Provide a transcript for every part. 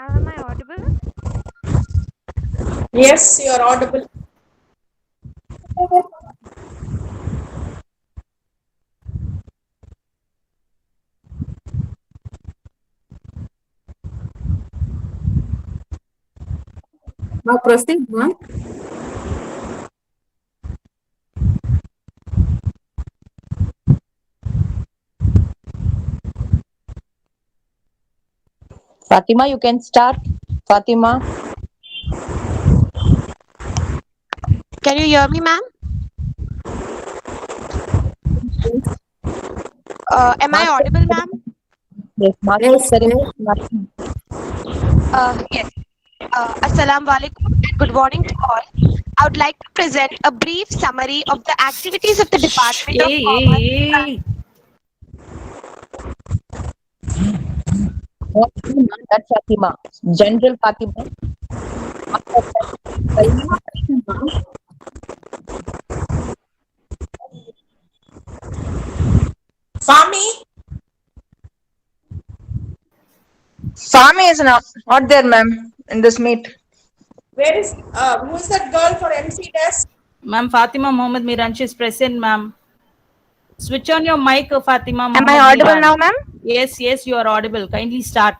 Ma'am, am I audible? Yes, you are audible. Now proceed, ma'am. Fatima, you can start. Fatima. Can you hear me, ma'am? Am I Master. audible, ma'am? Yes, Master of Yes, yes. Ceremony. Yes. Assalamu alaikum and good morning to all. I would like to present a brief summary of the activities of the Department of Commerce. Hey. No, Fatima, that's Fatima. General Fatima. Master of Ceremony. Fami, Fami is not there, ma'am, in this meet. who is that girl for MC desk? Ma'am, Fatima Mohammed Miran, she is present, ma'am. Switch on your mic, Fatima Am I Mohammed audible Miran. now, ma'am? Yes, yes, you are audible. Kindly start.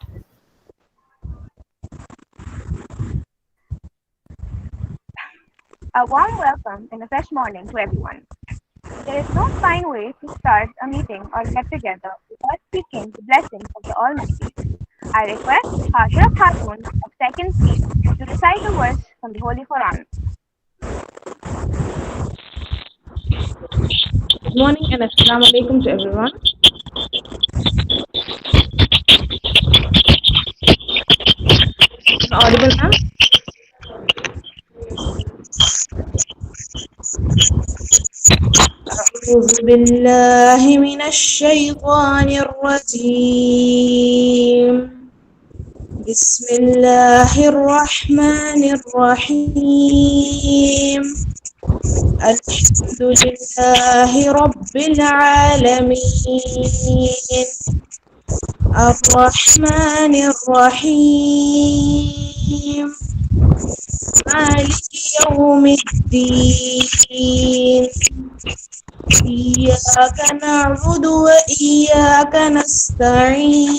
A warm welcome and a fresh morning to everyone. There is no fine way to start a meeting or get together without seeking the blessings of the Almighty. I request Hajra Khatun of 2nd C to recite a verse from the Holy Quran. Good morning and assalamu alaikum to everyone. Audible, ma'am? أعوذ بالله من الشيطان الرجيم. بسم الله الرحمن الرحيم. الحمد لله رب العالمين. الرحمن الرحيم. مالك يوم الدين. إياك نعبد وإياك نستعين.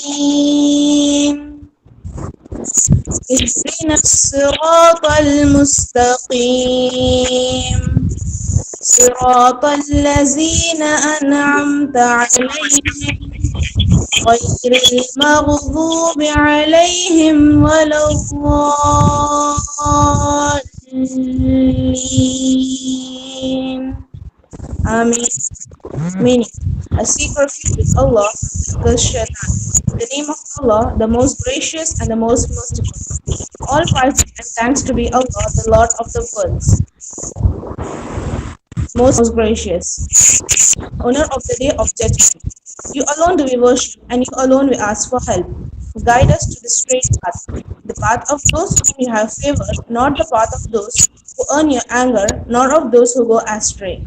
اهدنا الصراط المستقيم. صراط الذين أنعمت عليهم غير المغضوب عليهم ولا الضالين. Amen. Meaning, I seek refuge with Allah from Shaitan. In the name of Allah, the most gracious and the most merciful. All praise and thanks to be Allah, the Lord of the worlds, most gracious, owner of the day of judgment. You alone do we worship, and you alone we ask for help. Guide us to the straight path, the path of those whom you have favored, not the path of those who earn your anger, nor of those who go astray.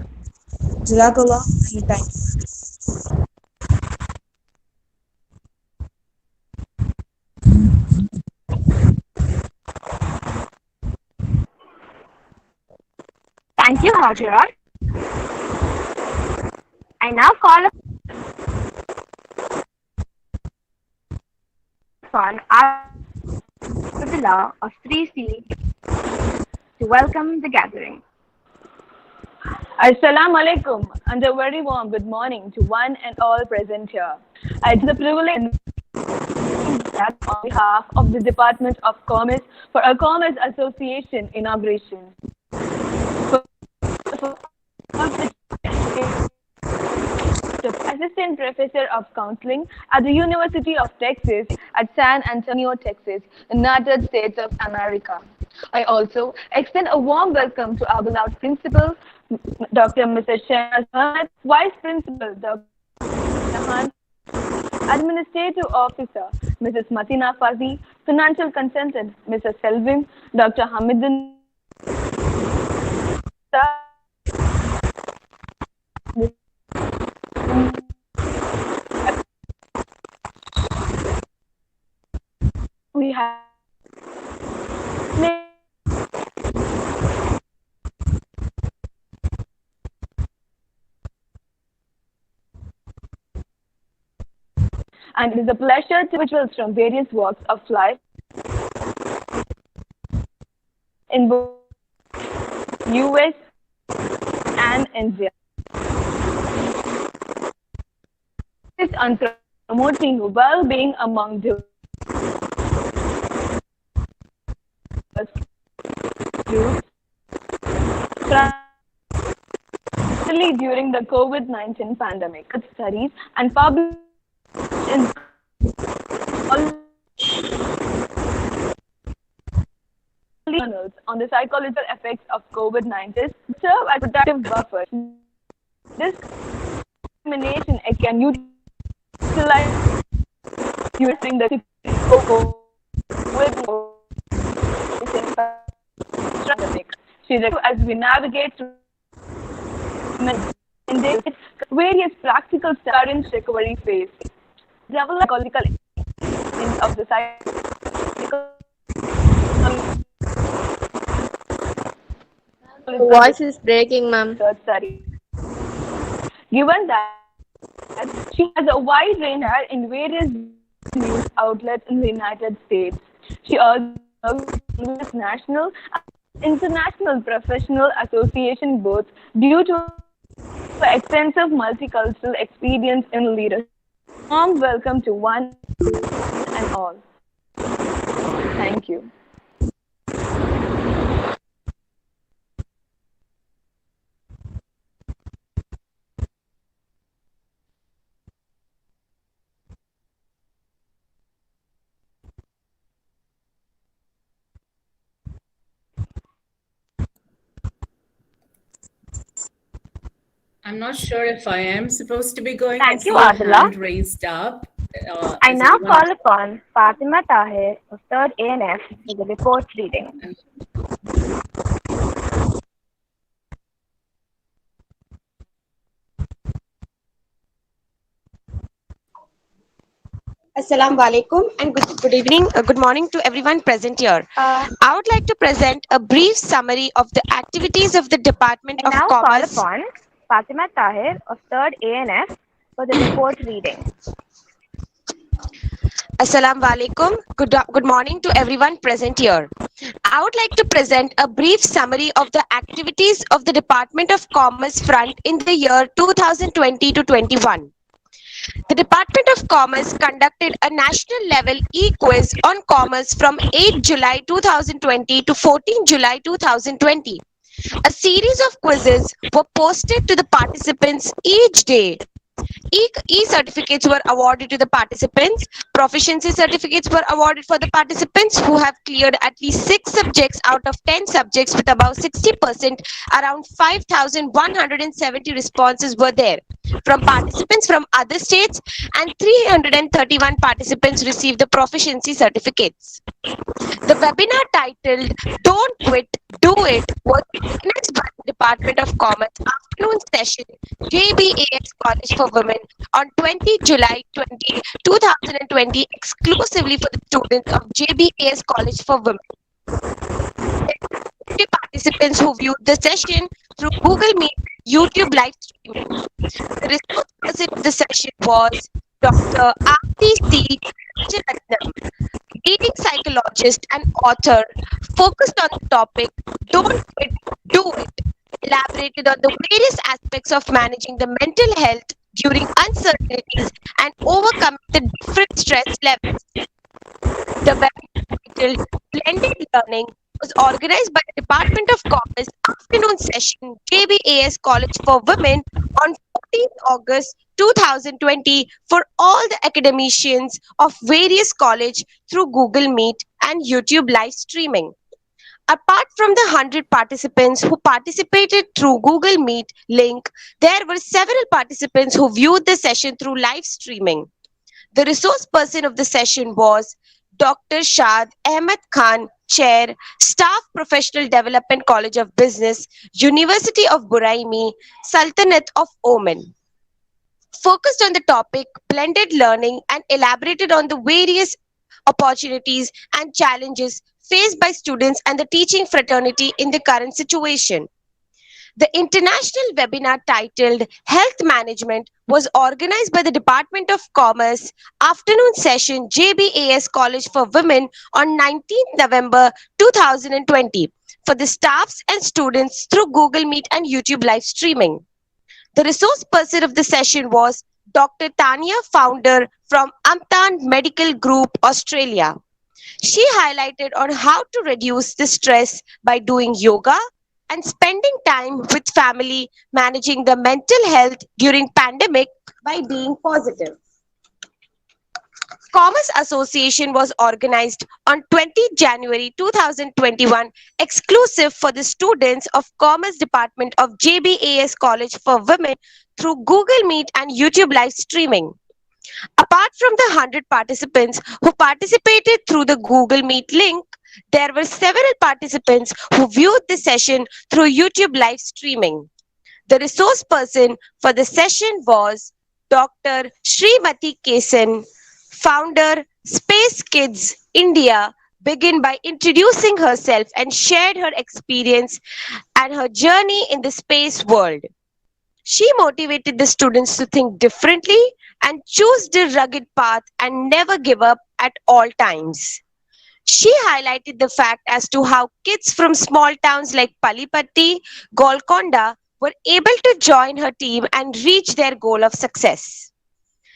Jazakallah and thank you. Thank you, Hajra. I now call upon Abdullah of 3C to welcome the gathering. Assalamu alaikum and a very warm good morning to one and all present here. I take the privilege on behalf of the Department of Commerce for a Commerce Association inauguration. Assistant Professor of Counseling at the University of Texas at San Antonio, Texas, United States of America. I also extend a warm welcome to our beloved Principal, Dr. Mr. Shahaz Ahmed, Vice Principal, Dr. Nahan, Administrative Officer, Mrs. Matina Fazi, Financial Consultant, Mr. Selvin, Dr. Hamidun, we have and it is a pleasure to individuals from various walks of life in both US and India. Is on promoting well-being among diverse groups, especially during the COVID-19 pandemic. Studies and published in journals on the psychological effects of COVID-19 serve as protective buffers. This combination can utilize using the pandemic. As we navigate through various practical current recovery phase, develop psychological of the cycle. Voice is breaking, ma'am. Study. Given that she has a wide range in various news outlets in the United States, she also serves national and international professional association boards due to her extensive multicultural experience in leadership. Warm welcome to one and all. Thank you. I'm not sure if I am supposed to be going. Thank I you, see a Adila. hand raised up. I Is now anyone- call upon Fatima Tahir of 3rd ANF for the report reading. Assalamu alaikum and good evening, good morning to everyone present here. I would like to present a brief summary of the activities of the Department I of now call Commerce. upon Fatima Tahir of 3rd ANF for the report reading. Assalamu alaikum. Good morning to everyone present here. I would like to present a brief summary of the activities of the Department of Commerce front in the year 2020 to 21. The Department of Commerce conducted a national level e-quiz on commerce from 8 July 2020 to 14 July 2020. A series of quizzes were posted to the participants each day. E-certificates were awarded to the participants. Proficiency certificates were awarded for the participants who have cleared at least 6 subjects out of 10 subjects with about 60%. Around 5,170 responses were there from participants from other states, and 331 participants received the proficiency certificates. The webinar titled "Don't Quit, Do It" was organized by the Department of Commerce afternoon session, JBAS College for Women, on 20 July 2020, exclusively for the students of JBAS College for Women. The participants who viewed the session through Google Meet, YouTube live streaming. The resource person of the session was Dr. R.T.C. Rajaratnam, leading psychologist and author, focused on the topic "Don't Quit, Do It," elaborated on the various aspects of managing the mental health during uncertainties and overcoming the different stress levels. The webinar titled "Blended Learning" was organized by the Department of Commerce afternoon session, JBAS College for Women, on 14th August 2020 for all the academicians of various college through Google Meet and YouTube live streaming. Apart from the 100 participants who participated through Google Meet link, there were several participants who viewed the session through live streaming. The resource person of the session was Dr. Shad Ahmed Khan, Chair, Staff Professional Development College of Business, University of Buraimi, Sultanate of Oman. Focused on the topic blended learning and elaborated on the various opportunities and challenges faced by students and the teaching fraternity in the current situation. The international webinar titled Health Management was organized by the Department of Commerce afternoon session JBAS College for Women on 19th November 2020 for the staffs and students through Google Meet and YouTube live streaming. The resource person of the session was Dr. Tanya, founder from Anthem Medical Group, Australia. She highlighted on how to reduce the stress by doing yoga and spending time with family, managing the mental health during pandemic by being positive. Commerce Association was organized on 20th January 2021 exclusive for the students of Commerce Department of JBAS College for Women through Google Meet and YouTube live streaming. Apart from the 100 participants who participated through the Google Meet link, there were several participants who viewed the session through YouTube live streaming. The resource person for the session was Dr. Srimati Kesan, founder Space Kids India, began by introducing herself and shared her experience and her journey in the space world. She motivated the students to think differently and choose the rugged path and never give up at all times. She highlighted the fact as to how kids from small towns like Palipatti, Golconda were able to join her team and reach their goal of success.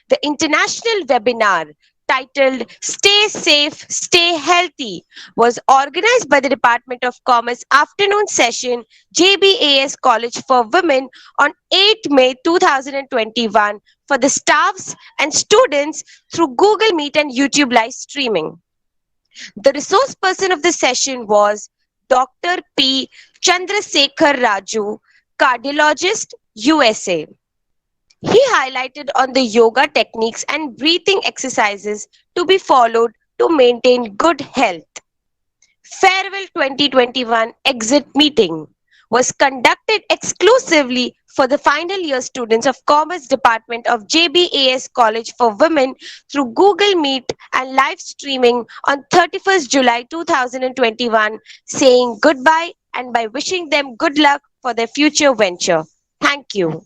The international webinar titled Stay Safe, Stay Healthy was organized by the Department of Commerce afternoon session JBAS College for Women on 8 May 2021 for the staffs and students through Google Meet and YouTube live streaming. The resource person of the session was Dr. P. Chandrasekhar Raju, cardiologist, USA. He highlighted on the yoga techniques and breathing exercises to be followed to maintain good health. Farewell 2021 exit meeting was conducted exclusively for the final year students of Commerce Department of JBAS College for Women through Google Meet and live streaming on 31st July 2021, saying goodbye and by wishing them good luck for their future venture. Thank you.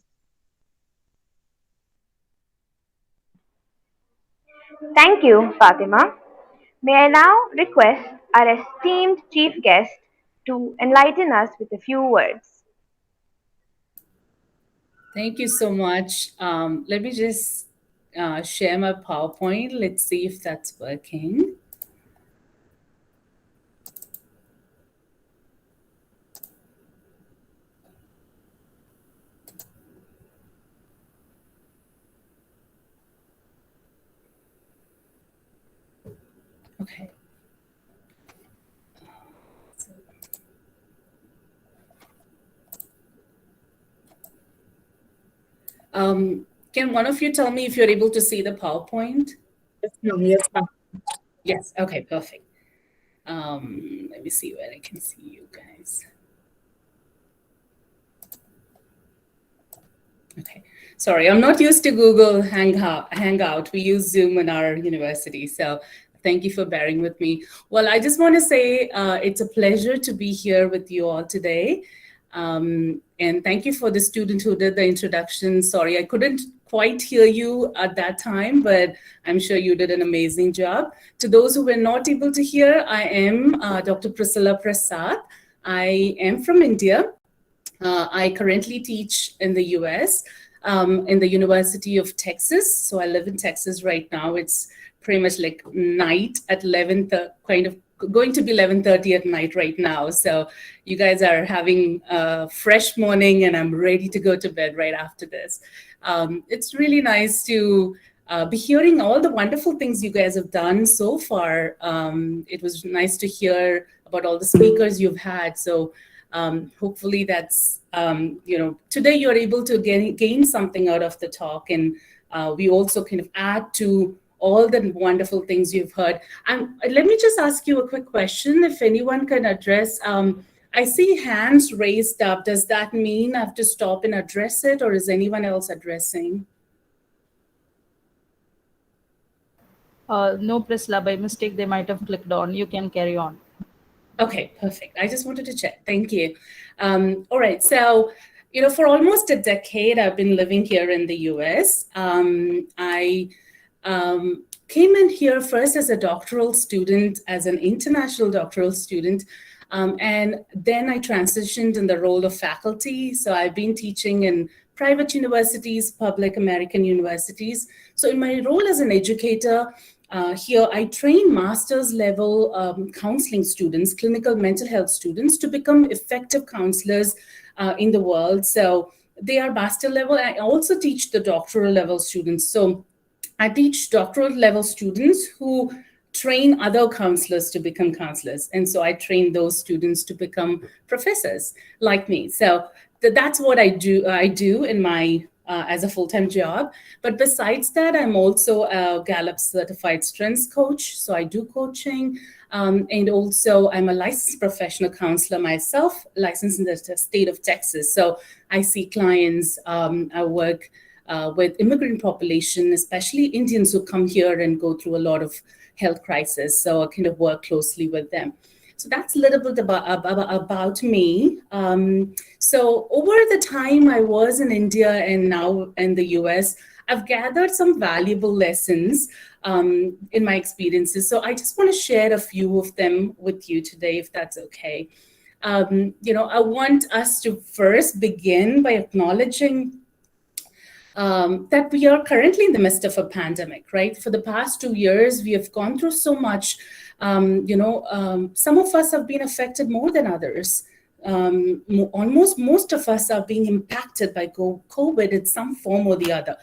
Thank you, Fatima. May I now request our esteemed chief guest to enlighten us with a few words. Thank you so much. Let me just share my PowerPoint. Let's see if that's working. Okay. Can one of you tell me if you're able to see the PowerPoint? Yes, ma'am. Yes. Okay, perfect. Let me see where I can see you guys. Okay. Sorry, I'm not used to Google Hangout. We use Zoom in our university. So thank you for bearing with me. Well, I just want to say it's a pleasure to be here with you all today. And thank you for the student who did the introduction. Sorry, I couldn't quite hear you at that time, but I'm sure you did an amazing job. To those who were not able to hear, I am Dr. Priscilla Prasad. I am from India. I currently teach in the US, in the University of Texas. So I live in Texas right now. It's pretty much like night at 11, kind of going to be 11:30 at night right now. So you guys are having a fresh morning and I'm ready to go to bed right after this. It's really nice to be hearing all the wonderful things you guys have done so far. It was nice to hear about all the speakers you've had. So hopefully that's, today you're able to gain something out of the talk. And we also kind of add to all the wonderful things you've heard. Let me just ask you a quick question, if anyone can address. I see hands raised up. Does that mean I have to stop and address it, or is anyone else addressing? No, Priscilla, by mistake, they might have clicked on. You can carry on. Okay, perfect. I just wanted to check. Thank you. All right. So, for almost a decade, I've been living here in the US. I came in here first as a doctoral student, as an international doctoral student. And then I transitioned in the role of faculty. So I've been teaching in private universities, public American universities. So in my role as an educator, here, I train master's level counseling students, clinical mental health students, to become effective counselors in the world. So they are master level. I also teach the doctoral level students. So I teach doctoral level students who train other counselors to become counselors. And so I train those students to become professors like me. So that's what I do in my as a full-time job. But besides that, I'm also a Gallup certified strengths coach. So I do coaching. And also I'm a licensed professional counselor myself, licensed in the state of Texas. So I see clients, I work with immigrant population, especially Indians who come here and go through a lot of health crisis. So I kind of work closely with them. So that's a little bit about me. So over the time I was in India and now in the US, I've gathered some valuable lessons in my experiences. So I just want to share a few of them with you today, if that's okay. I want us to first begin by acknowledging that we are currently in the midst of a pandemic, right? For the past 2 years, we have gone through so much. Some of us have been affected more than others. Almost most of us are being impacted by COVID in some form or the other.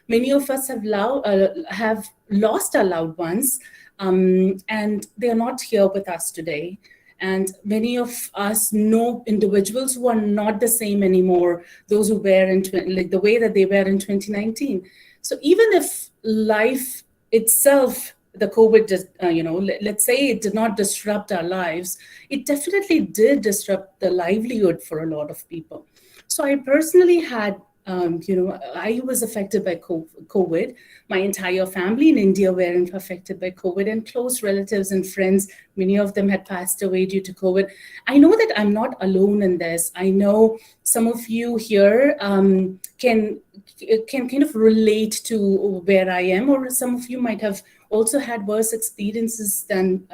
Many of us have lost our loved ones, and they are not here with us today. And many of us know individuals who are not the same anymore, those who were like the way that they were in 2019. So even if life itself, the COVID, let's say it did not disrupt our lives, it definitely did disrupt the livelihood for a lot of people. So I personally had I was affected by COVID. My entire family in India were affected by COVID, and close relatives and friends, many of them had passed away due to COVID. I know that I'm not alone in this. I know some of you here can kind of relate to where I am, or some of you might have also had worse experiences than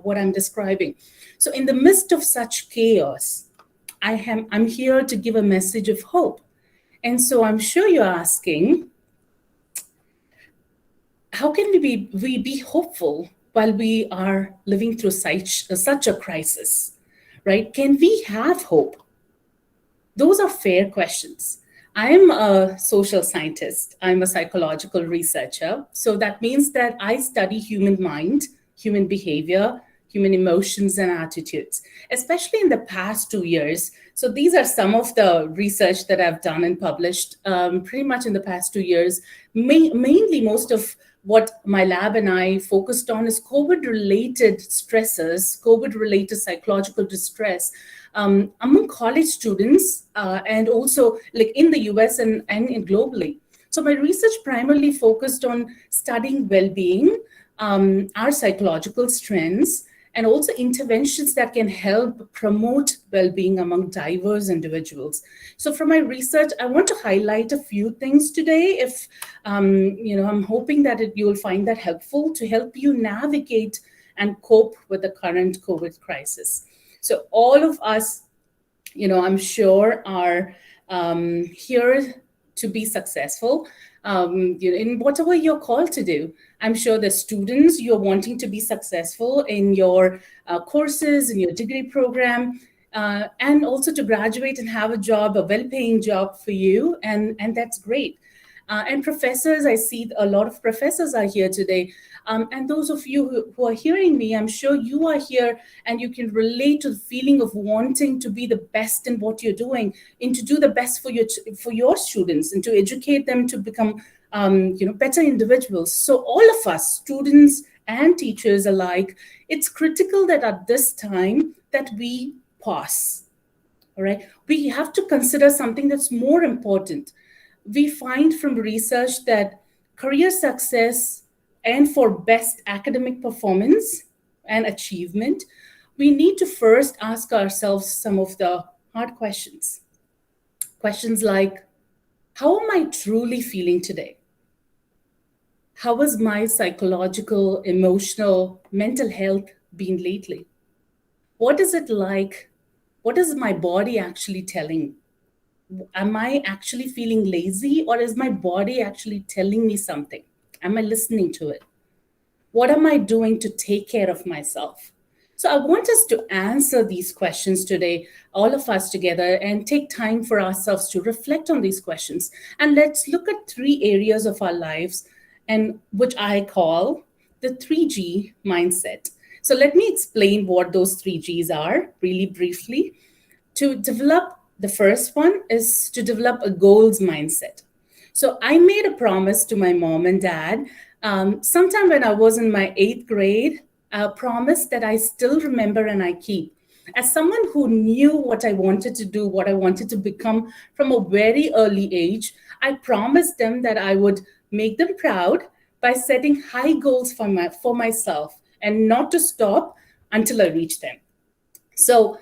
what I'm describing. So in the midst of such chaos, I'm here to give a message of hope. And so I'm sure you're asking, how can we be hopeful while we are living through such a crisis, right? Can we have hope? Those are fair questions. I'm a social scientist. I'm a psychological researcher. So that means that I study human mind, human behavior, human emotions and attitudes, especially in the past 2 years. So these are some of the research that I've done and published pretty much in the past 2 years. Mainly most of what my lab and I focused on is COVID-related stresses, COVID-related psychological distress among college students and also like in the US and globally. So my research primarily focused on studying well-being, our psychological strengths, and also interventions that can help promote well-being among diverse individuals. So from my research, I want to highlight a few things today. If, I'm hoping that you'll find that helpful to help you navigate and cope with the current COVID crisis. So all of us, I'm sure are here to be successful in whatever you're called to do. I'm sure the students, you're wanting to be successful in your courses, in your degree program, and also to graduate and have a job, a well-paying job for you, and that's great. And professors, I see a lot of professors are here today. And those of you who are hearing me, I'm sure you are here and you can relate to the feeling of wanting to be the best in what you're doing and to do the best for your students and to educate them to become better individuals. So all of us, students and teachers alike, it's critical that at this time that we pause. All right, we have to consider something that's more important. We find from research that career success and for best academic performance and achievement, we need to first ask ourselves some of the hard questions. Questions like, how am I truly feeling today? How has my psychological, emotional, mental health been lately? What is it like? What is my body actually telling? Am I actually feeling lazy, or is my body actually telling me something? Am I listening to it? What am I doing to take care of myself? So I want us to answer these questions today, all of us together, and take time for ourselves to reflect on these questions. And let's look at three areas of our lives, and which I call the 3G mindset. So let me explain what those 3Gs are really briefly. To develop, the first one is to develop a goals mindset. So I made a promise to my mom and dad sometime when I was in my 8th grade, a promise that I still remember and I keep. As someone who knew what I wanted to do, what I wanted to become from a very early age, I promised them that I would make them proud by setting high goals for myself and not to stop until I reach them. So,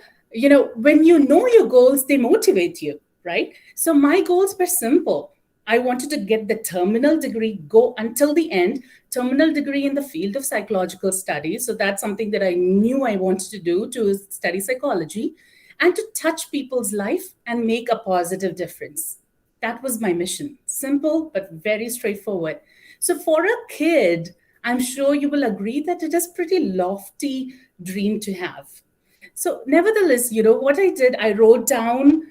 when you know your goals, they motivate you, right? So my goals were simple. I wanted to get the terminal degree, go until the end, terminal degree in the field of psychological studies. So that's something that I knew I wanted to do, to study psychology, and to touch people's life and make a positive difference. That was my mission. Simple, but very straightforward. So for a kid, I'm sure you will agree that it is pretty lofty dream to have. So, nevertheless, what I did, I wrote down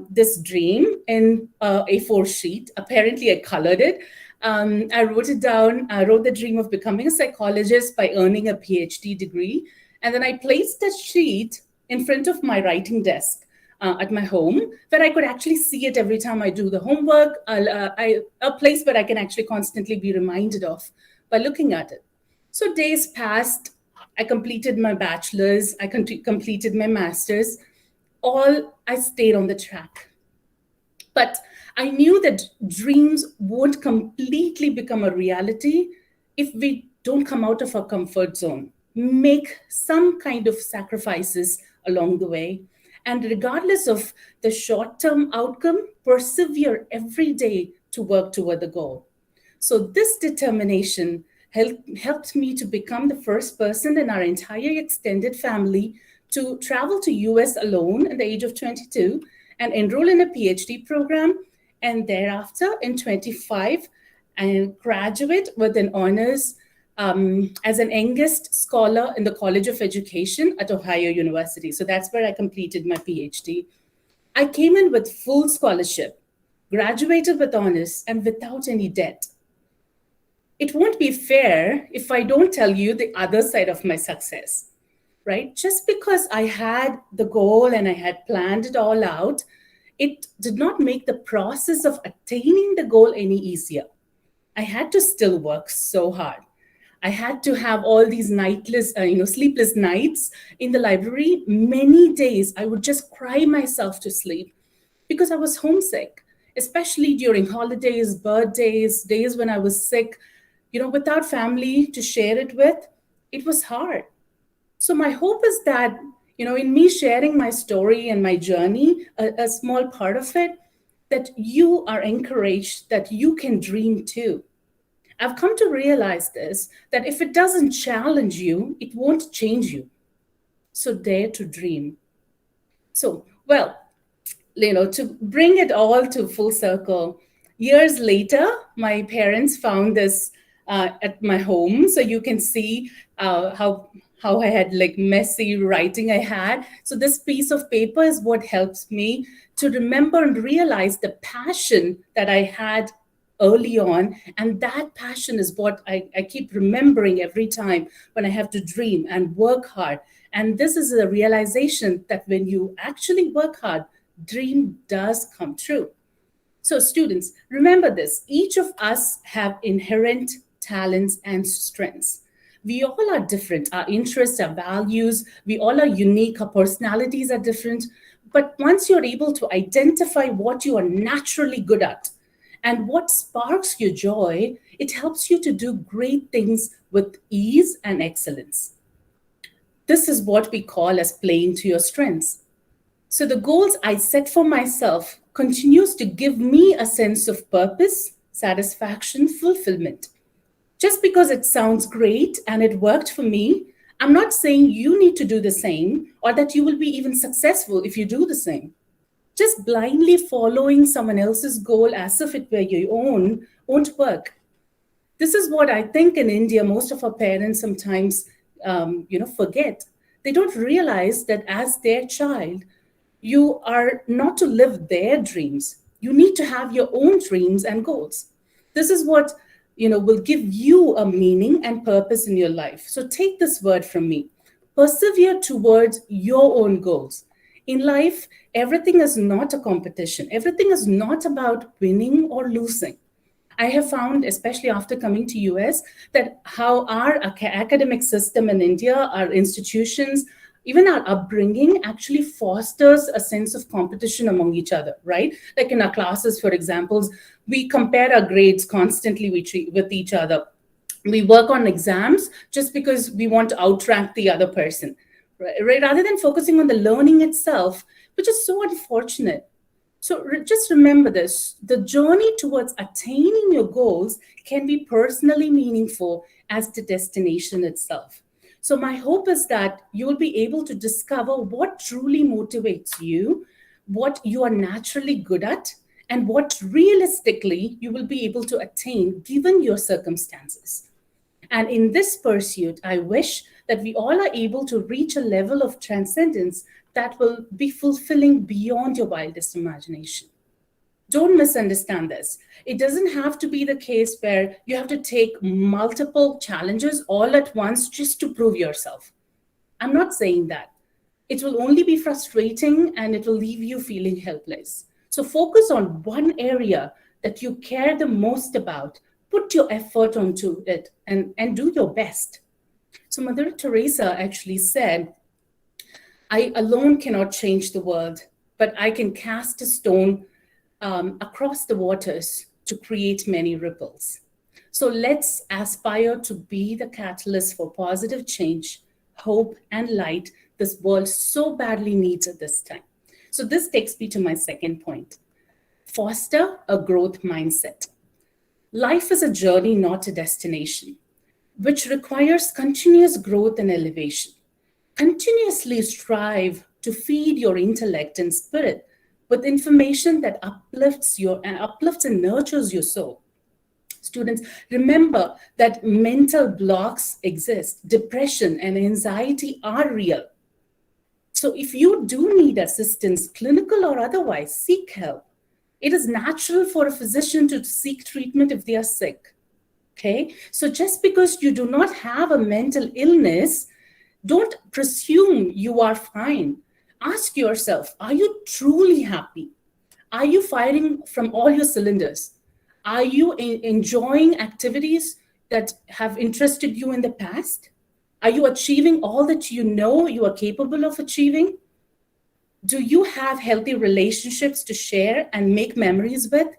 this dream in A4 sheet. Apparently, I colored it. I wrote it down. I wrote the dream of becoming a psychologist by earning a PhD degree. And then I placed that sheet in front of my writing desk at my home, where I could actually see it every time I do the homework. A place where I can actually constantly be reminded of by looking at it. So days passed. I completed my bachelor's, I completed my master's, I stayed on the track. But I knew that dreams won't completely become a reality if we don't come out of our comfort zone, make some kind of sacrifices along the way. And regardless of the short term outcome, persevere every day to work toward the goal. So this determination helped me to become the first person in our entire extended family to travel to US alone at the age of 22 and enroll in a PhD program, and thereafter in 25 and graduate with an honors as an youngest scholar in the College of Education at Ohio University. So that's where I completed my PhD. I came in with full scholarship, graduated with honors, and without any debt. It won't be fair if I don't tell you the other side of my success, right? Just because I had the goal and I had planned it all out, it did not make the process of attaining the goal any easier. I had to still work so hard. I had to have all these sleepless nights in the library. Many days I would just cry myself to sleep because I was homesick, especially during holidays, birthdays, days when I was sick. Without family to share it with, it was hard. So my hope is that, in me sharing my story and my journey, a small part of it, that you are encouraged that you can dream too. I've come to realize this, that if it doesn't challenge you, it won't change you. So dare to dream. So, to bring it all to full circle, years later, my parents found this at my home. So you can see how I had messy writing I had. So this piece of paper is what helps me to remember and realize the passion that I had early on. And that passion is what I keep remembering every time when I have to dream and work hard. And this is a realization that when you actually work hard, dream does come true. So students, remember this, each of us have inherent talents and strengths. We all are different, our interests, our values, we all are unique, our personalities are different. But once you're able to identify what you are naturally good at and what sparks your joy, it helps you to do great things with ease and excellence. This is what we call as playing to your strengths. So the goals I set for myself continues to give me a sense of purpose, satisfaction, fulfillment. Just because it sounds great and it worked for me, I'm not saying you need to do the same or that you will be even successful if you do the same. Just blindly following someone else's goal as if it were your own won't work. This is what I think in India, most of our parents sometimes, forget. They don't realize that as their child, you are not to live their dreams. You need to have your own dreams and goals. This is what will give you a meaning and purpose in your life. So take this word from me. Persevere towards your own goals. In life, everything is not a competition. Everything is not about winning or losing. I have found, especially after coming to US, that how our academic system in India, our institutions, even our upbringing actually fosters a sense of competition among each other, right? Like in our classes, for example, we compare our grades constantly with each other. We work on exams just because we want to outrank the other person, right? Rather than focusing on the learning itself, which is so unfortunate. So just remember this, the journey towards attaining your goals can be personally meaningful as the destination itself. So my hope is that you will be able to discover what truly motivates you, what you are naturally good at, and what realistically you will be able to attain given your circumstances. And in this pursuit, I wish that we all are able to reach a level of transcendence that will be fulfilling beyond your wildest imagination. Don't misunderstand this. It doesn't have to be the case where you have to take multiple challenges all at once just to prove yourself. I'm not saying that. It will only be frustrating and it will leave you feeling helpless. So focus on one area that you care the most about. Put your effort onto it and do your best. So Mother Teresa actually said, I alone cannot change the world, but I can cast a stone across the waters to create many ripples. So let's aspire to be the catalyst for positive change, hope, and light this world so badly needs at this time. So this takes me to my second point. Foster a growth mindset. Life is a journey, not a destination, which requires continuous growth and elevation. Continuously strive to feed your intellect and spirit with information that uplifts and nurtures your soul. Students, remember that mental blocks exist. Depression and anxiety are real. So if you do need assistance, clinical or otherwise, seek help. It is natural for a physician to seek treatment if they are sick. Okay? So just because you do not have a mental illness, don't presume you are fine. Ask yourself, are you truly happy? Are you firing from all your cylinders? Are you enjoying activities that have interested you in the past? Are you achieving all that you know you are capable of achieving? Do you have healthy relationships to share and make memories with?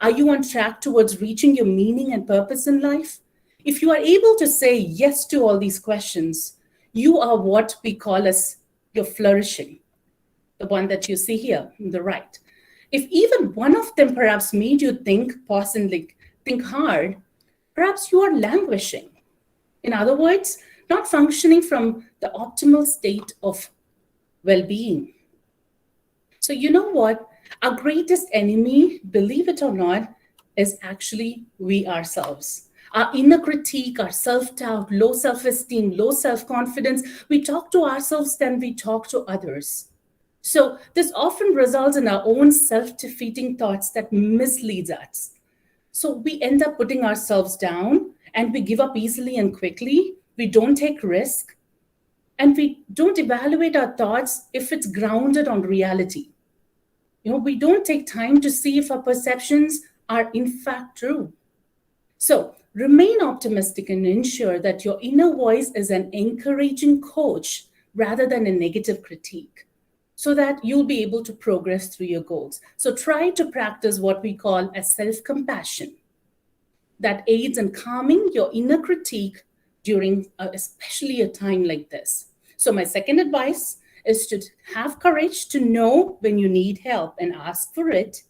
Are you on track towards reaching your meaning and purpose in life? If you are able to say yes to all these questions, you are what we call as your flourishing, the one that you see here on the right. If even one of them perhaps made you pause and think hard, perhaps you are languishing. In other words, not functioning from the optimal state of well-being. So you know what? Our greatest enemy, believe it or not, is actually we ourselves. Our inner critique, our self-doubt, low self-esteem, low self-confidence, we talk to ourselves than we talk to others. So this often results in our own self-defeating thoughts that misleads us. So we end up putting ourselves down and we give up easily and quickly. We don't take risk and we don't evaluate our thoughts if it's grounded on reality. We don't take time to see if our perceptions are in fact true. So remain optimistic and ensure that your inner voice is an encouraging coach rather than a negative critique, so that you'll be able to progress through your goals. So try to practice what we call a self-compassion that aids in calming your inner critique during especially a time like this. So my second advice is to have courage to know when you need help and ask for it.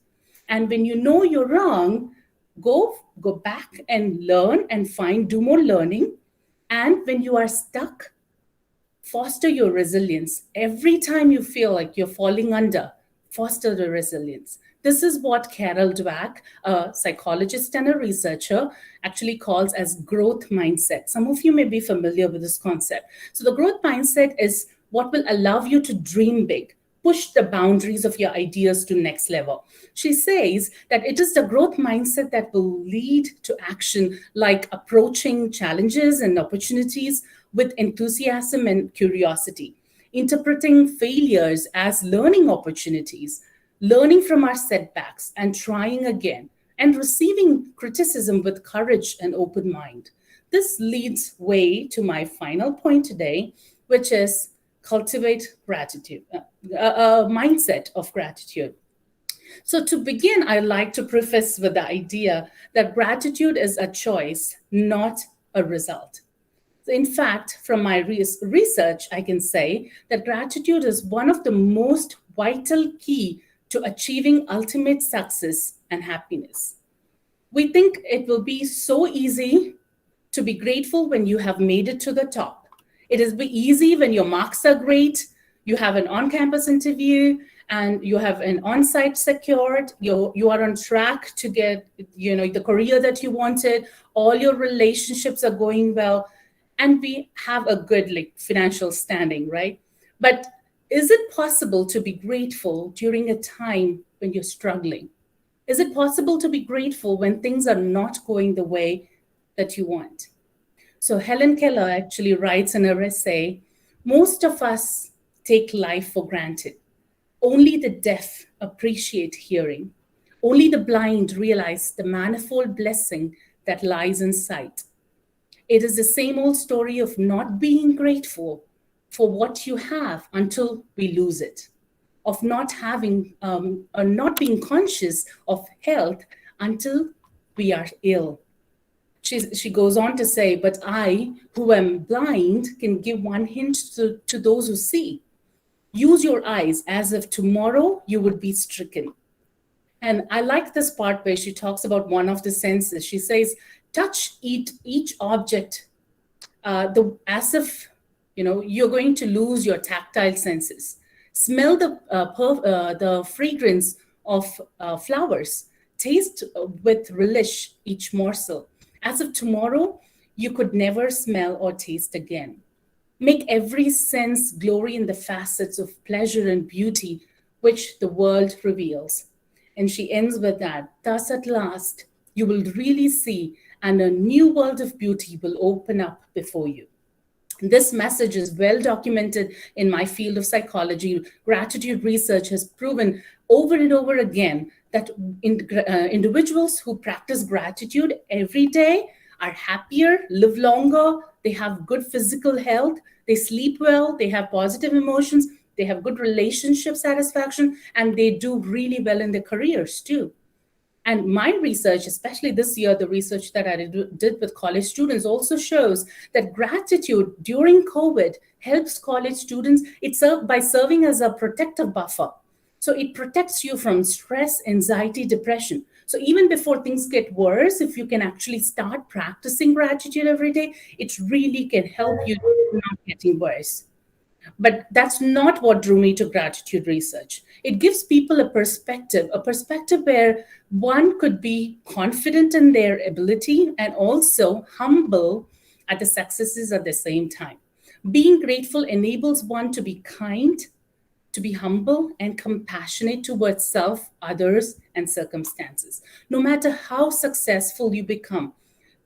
And when you know you're wrong, go back and learn and do more learning. And when you are stuck, foster your resilience. Every time you feel like you're falling under, foster the resilience. This is what Carol Dweck, a psychologist and a researcher, actually calls as growth mindset. Some of you may be familiar with this concept. So the growth mindset is what will allow you to dream big, push the boundaries of your ideas to next level. She says that it is the growth mindset that will lead to action, like approaching challenges and opportunities with enthusiasm and curiosity, interpreting failures as learning opportunities, learning from our setbacks and trying again, and receiving criticism with courage and open mind. This leads way to my final point today, which is cultivate gratitude, a mindset of gratitude. So to begin, I like to preface with the idea that gratitude is a choice, not a result. In fact, from my research, I can say that gratitude is one of the most vital key to achieving ultimate success and happiness. We think it will be so easy to be grateful when you have made it to the top. It is easy when your marks are great, you have an on-campus interview, and you have an on-site secured, you are on track to get the career that you wanted, all your relationships are going well, and we have a good financial standing, right? But is it possible to be grateful during a time when you're struggling? Is it possible to be grateful when things are not going the way that you want? So Helen Keller actually writes in her essay, most of us take life for granted. Only the deaf appreciate hearing. Only the blind realize the manifold blessing that lies in sight. It is the same old story of not being grateful for what you have until we lose it, of not having or not being conscious of health until we are ill. She goes on to say, but I, who am blind, can give one hint to those who see. Use your eyes as if tomorrow you would be stricken. And I like this part where she talks about one of the senses. She says, touch each object as if you're going to lose your tactile senses. Smell the fragrance of flowers. Taste with relish each morsel, as if tomorrow you could never smell or taste again. Make every sense glory in the facets of pleasure and beauty which the world reveals. And she ends with that. Thus, at last, you will really see, and a new world of beauty will open up before you. This message is well documented in my field of psychology. Gratitude research has proven over and over again that individuals who practice gratitude every day are happier, live longer, they have good physical health, they sleep well, they have positive emotions, they have good relationship satisfaction, and they do really well in their careers too. And my research, especially this year, the research that I did with college students also shows that gratitude during COVID helps college students. It's by serving as a protective buffer. So it protects you from stress, anxiety, depression. So even before things get worse, if you can actually start practicing gratitude every day, it really can help you not getting worse. But that's not what drew me to gratitude research. It gives people a perspective where one could be confident in their ability and also humble at the successes at the same time. Being grateful enables one to be kind, to be humble and compassionate towards self, others, and circumstances. No matter how successful you become,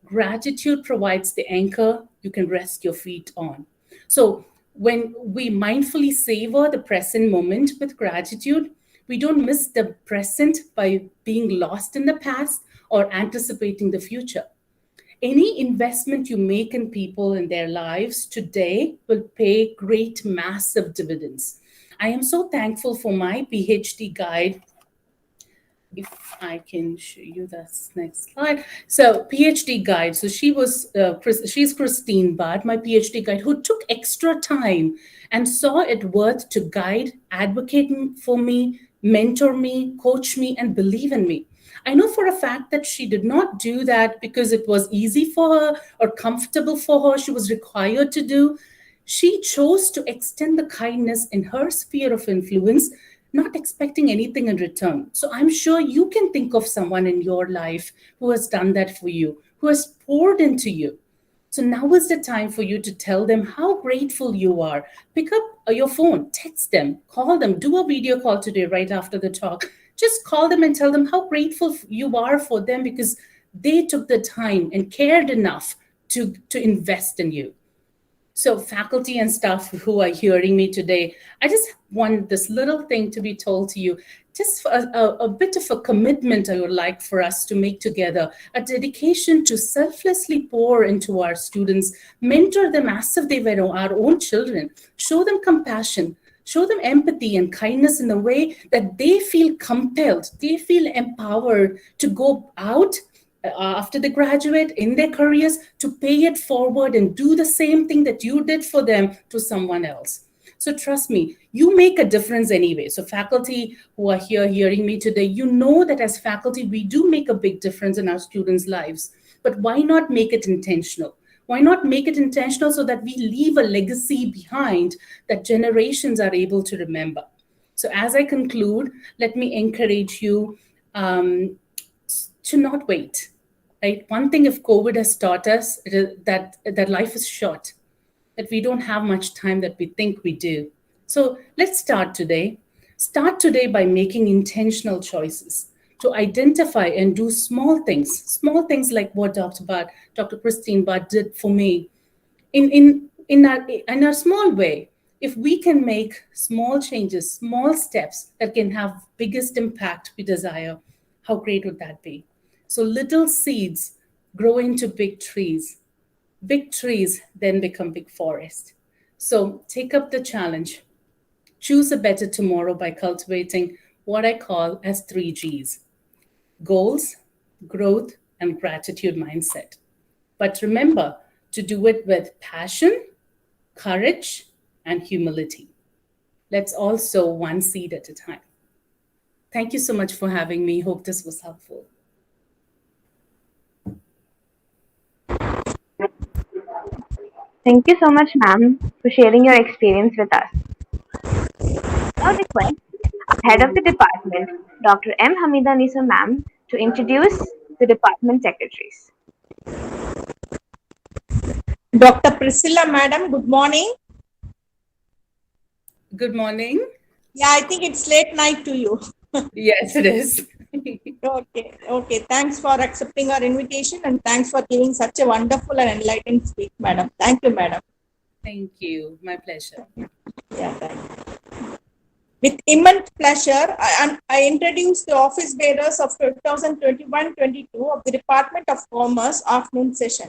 gratitude provides the anchor you can rest your feet on. So when we mindfully savor the present moment with gratitude, we don't miss the present by being lost in the past or anticipating the future. Any investment you make in people in their lives today will pay great, massive dividends. I am so thankful for my PhD guide, if I can show you this next slide. So PhD guide. So she's Christine Bart, my PhD guide, who took extra time and saw it worth to guide, advocate for me, mentor me, coach me, and believe in me. I know for a fact that she did not do that because it was easy for her or comfortable for her. She was required to do. She chose to extend the kindness in her sphere of influence, not expecting anything in return. So I'm sure you can think of someone in your life who has done that for you, who has poured into you. So now is the time for you to tell them how grateful you are. Pick up your phone, text them, call them, do a video call today right after the talk. Just call them and tell them how grateful you are for them because they took the time and cared enough to invest in you. So faculty and staff who are hearing me today, I just want this little thing to be told to you, just a bit of a commitment I would like for us to make together, a dedication to selflessly pour into our students, mentor them as if they were our own children, show them compassion, show them empathy and kindness in a way that they feel compelled, they feel empowered to go out after they graduate in their careers to pay it forward and do the same thing that you did for them to someone else. So trust me, you make a difference anyway. So faculty who are here hearing me today, you know that as faculty, we do make a big difference in our students' lives. But why not make it intentional? Why not make it intentional so that we leave a legacy behind that generations are able to remember? So as I conclude, let me encourage you to not wait. Right? One thing if COVID has taught us that life is short, that we don't have much time that we think we do. So let's start today. Start today by making intentional choices to identify and do small things like what Dr. Christine Bart did for me in a small way. If we can make small changes, small steps that can have biggest impact we desire, how great would that be? So little seeds grow into big trees. Big trees then become big forests. So take up the challenge. Choose a better tomorrow by cultivating what I call as 3 Gs: goals, growth, and gratitude mindset. But remember to do it with passion, courage, and humility. Let's all sow one seed at a time. Thank you so much for having me. Hope this was helpful. Thank you so much, ma'am, for sharing your experience with us. Now request our head of the department, Dr. M. Hamida Nisa ma'am, to introduce the department secretaries. Dr. Priscilla, madam, good morning. Good morning. Yeah, I think it's late night to you. Yes, it is. Okay. Thanks for accepting our invitation and thanks for giving such a wonderful and enlightening speech, madam. Thank you, madam. Thank you. My pleasure. Yeah, thank you. With immense pleasure, I introduce the office bearers of 2021-22 of the Department of Commerce afternoon session.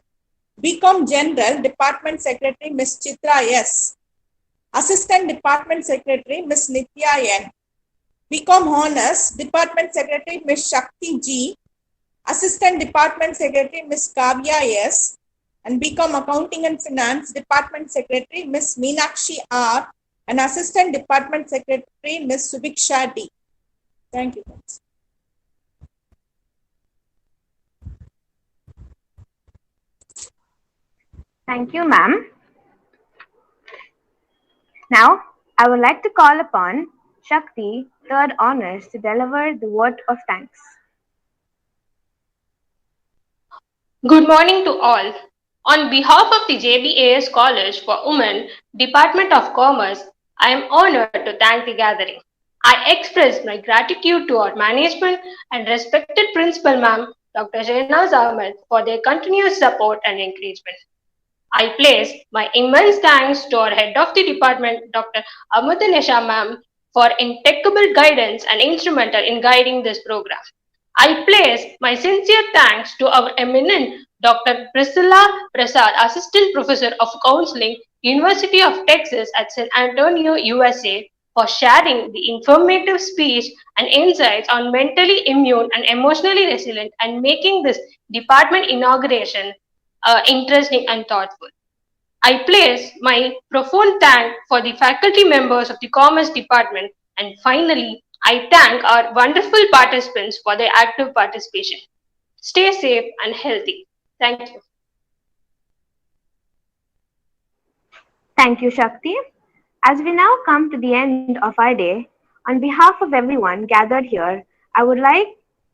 BCom General, Department Secretary Ms. Chitra S. Assistant Department Secretary Ms. Nitya N. BCom Honors, Department Secretary Ms. Shakti G. Assistant Department Secretary Ms. Kavya S. And BCom Accounting and Finance, Department Secretary Ms. Meenakshi R. And Assistant Department Secretary Ms. Subiksha D. Thank you. Thank you, ma'am. Now, I would like to call upon Shakti, third honors, to deliver the word of thanks. Good morning to all. On behalf of the JBAS College for Women, Department of Commerce, I am honored to thank the gathering. I express my gratitude to our management and respected Principal Ma'am, Dr. Jainaz Ahmed, for their continuous support and encouragement. I place my immense thanks to our head of the department, Dr. Amutanesha Ma'am, for impeccable guidance and instrumental in guiding this program. I place my sincere thanks to our eminent Dr. Priscilla Prasad, Assistant Professor of Counseling, University of Texas at San Antonio, USA, for sharing the informative speech and insights on mentally immune and emotionally resilient and making this department inauguration interesting and thoughtful. I place my profound thank for the faculty members of the Commerce Department, and finally, I thank our wonderful participants for their active participation. Stay safe and healthy. Thank you. Thank you, Shakti. As we now come to the end of our day, on behalf of everyone gathered here, I would like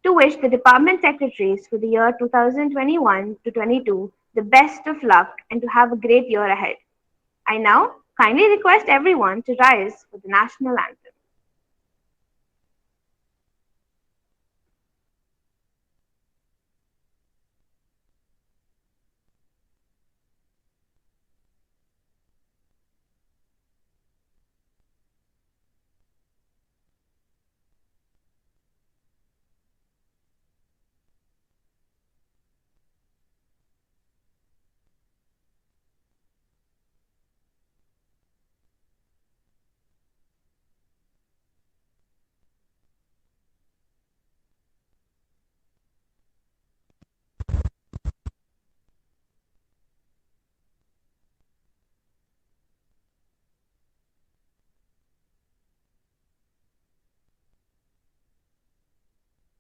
to wish the department secretaries for the year 2021 to 22 the best of luck and to have a great year ahead. I now kindly request everyone to rise for the national anthem.